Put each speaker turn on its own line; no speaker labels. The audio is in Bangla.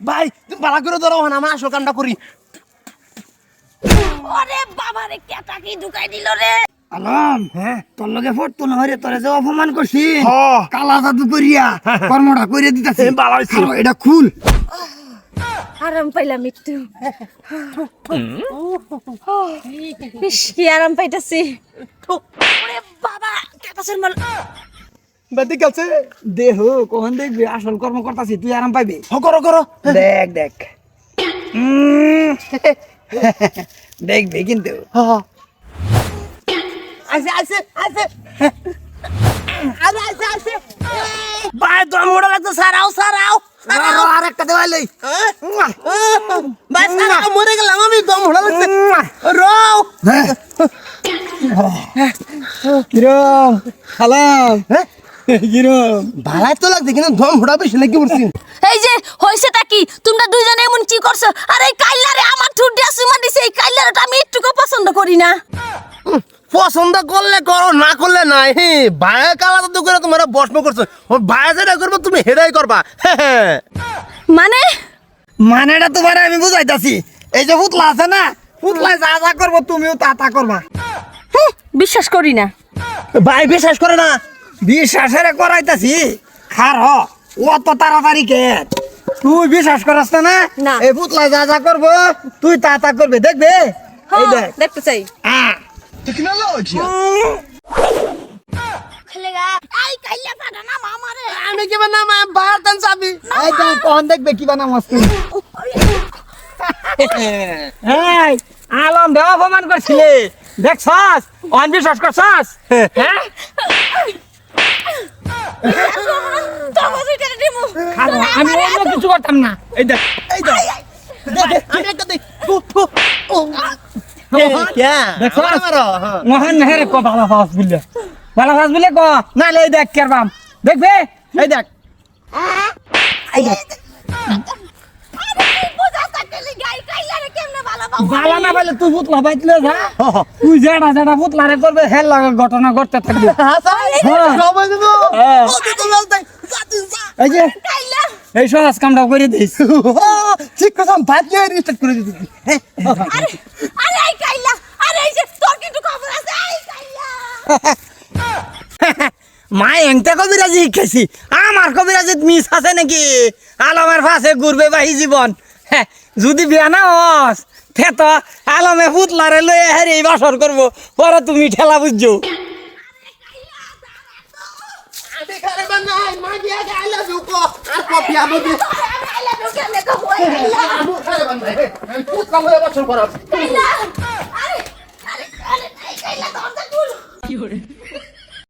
ভাই তুমি বালা করে ধরো না আমার আসল কামটা করি
ওরে বাবা রে কেটা কি ঢুকাই দিল রে
আলম
হ্যাঁ
তোর লগে ফটো না হইরে তোরে যে অপমান করছি
হ্যাঁ।
কালা জাদু করিয়া কর্মটা কইরে দিতাছি
ভালো হইছে।
আর এটা খুল
আরাম পাইলাম একটু ইস, কি আরাম পাইতাছি ওরে বাবা কেটাছের মাল
বাদি গেছে
দেহ কখন দেখবি আসল কর্ম করতাছি তুই আরাম পাইবি
করো করো
দেখ দেখ দেখবি কিন্তু
আছে আছে আছে আরে আছে আছে ভাই দম মোড়া লাগছে সারাও সারাও
আর একটা দেওয়াই
ভাই সারাও মরে গেলাম আমি দম মোড়া লাগছে রও
কিরম খালাম কিরম
ভালাই তো লাগছে কিন্তু দম মোড়া বেশি লাগি পড়ছি
এই যে হইছেটা কি তোমরা দুইজনে এমন কি করছো আরে এই কাইল্লারে আমার ঠুট দিয়া সুমা দিছে এই কাইল্লারটা আমি একটুকু পছন্দ করি না
পছন্দ করলে করো না করলে নাই ভাই কালা তো করে তোমরা বসম করছো ভাই যেটা করবো তুমি হেদাই করবা
মানে
মানেটা তোমার আমি বুঝাইতাছি এই যে পুতলা আছে না পুতলায় যা যা করবো তুমিও তা তা করবা
বিশ্বাস করি না
ভাই বিশ্বাস করে না
বিশ্বাসের করাইতাছি খার অত তাড়াতাড়ি কে তুই বিশ্বাস করাস না
না।
এই পুতলা যা যা করবো তুই তা তা করবে দেখবে এই দেখ
দেখতে চাই খেলেগা আই কাইল্লা পাটা না মামারে
আমি কি না বারতান চাবি
এই দেখ কখন দেখবে কি বানাম মস্তি এই আলম দেও অপমান করছিলে দেখছস অনবিশ্বাস করছস হ্যাঁ আমি অন্য কিছু করতাম না এই দেখ
এই দেখ আমি একটা দেখ
দেখছস মহান মেহের কো ভালো ফাস বললে ক নাইলে এই দেখ কেরবাম দেখবে এই দেখ বালা না বলে তুই পুতলা বাইতলে যা তুই যেটা যেটা পুতলারে করবে হেল লাগা ঘটনা ঘটতে থাকবে এই যে এই সহজ কামটা করে দিস
ঠিক কথা ভাত নিয়ে রিস্টার্ট করে দিতে
মা এংটা কবিরাজি শিখেছি আমার কবিরাজি মিস আছে নাকি আলমের পাশে ঘুরবে বাহি জীবন হ্যাঁ, যদি বিয়া না হস তে তো আলমে পুতলারে লয়ে হেরে বাসর করবো পরে তুমি ঠেলা বুঝছো
আমি খালি বানাই মা দিয়া গাইলা দুকো আর কপি আমো দি আমো খালি বানাই আমি খুব কাম হয়ে বছর করা
আরে আরে আরে কাইলা দরজা খুল